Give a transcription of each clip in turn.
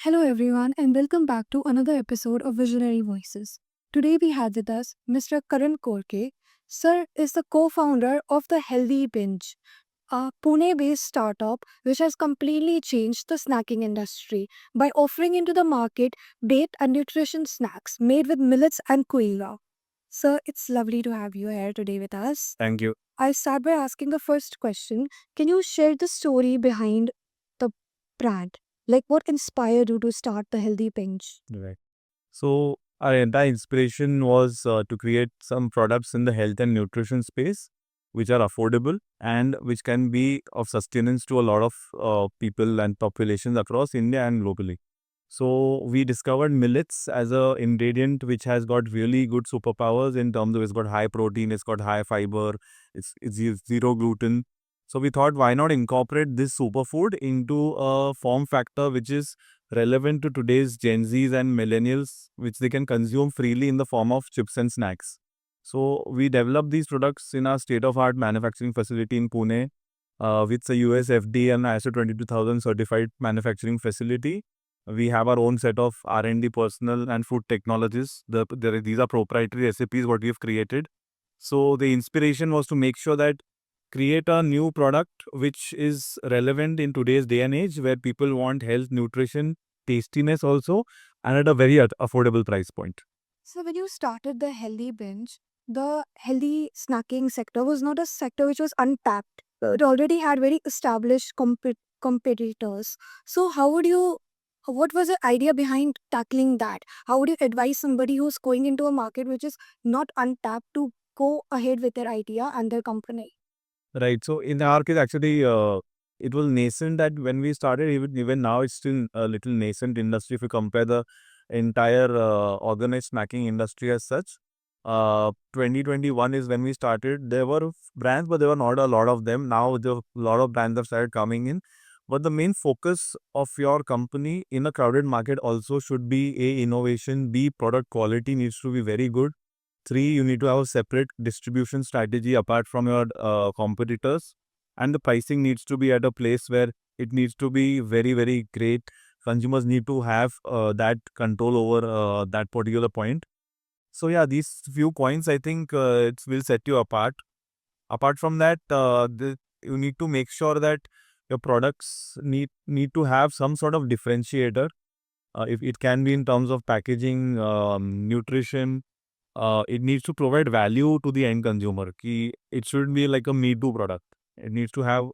Hello, everyone, and welcome back to another episode of Visionary Voices. Today, we have with us Mr. Karan Korke. Sir is the co founder of The Healthy Binge, a Pune based startup which has completely changed the snacking industry by offering into the market baked and nutrition snacks made with millets and quinoa. Sir, it's lovely to have you here today with us. Thank you. I'll start by asking the first question. Can you share the story behind the brand? Like, what inspired you to start the Healthy Binge? Right. So our entire inspiration was to create some products in the health and nutrition space, which are affordable and which can be of sustenance to a lot of people and populations across India and globally. So we discovered millets as a ingredient which has got really good superpowers in terms of it's got high protein, it's got high fiber, it's zero gluten. So we thought, why not incorporate this superfood into a form factor which is relevant to today's Gen Zs and millennials, which they can consume freely in the form of chips and snacks. So we developed these products in our state-of-art manufacturing facility in Pune, with a US FDA and ISO 22000 certified manufacturing facility. We have our own set of R&D personnel and food technologists. These are proprietary recipes what we have created. So the inspiration was to make sure that create a new product which is relevant in today's day and age where people want health, nutrition, tastiness also, and at a very affordable price point. So, when you started the Healthy Binge, the healthy snacking sector was not a sector which was untapped. It already had very established competitors. So, what was the idea behind tackling that? How would you advise somebody who's going into a market which is not untapped to go ahead with their idea and their company? Right. So in our case, actually, it was nascent that when we started. Even now, it's still a little nascent industry if you compare the entire organized snacking industry as such. 2021 is when we started. There were brands, but there were not a lot of them. Now, the lot of brands have started coming in. But the main focus of your company in a crowded market also should be A, innovation, B, product quality needs to be very good. Three, you need to have a separate distribution strategy apart from your competitors. And the pricing needs to be at a place where it needs to be very, very great. Consumers need to have that control over that particular point. So yeah, these few points I think it will set you apart. Apart from that, you need to make sure that your products need to have some sort of differentiator. If it can be in terms of packaging, nutrition, it needs to provide value to the end consumer. It shouldn't be like a me too product. It needs to have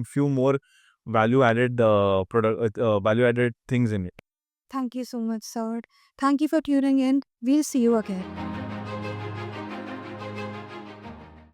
few more value added things in it. Thank you so much, sir. Thank you for tuning in. We'll see you again.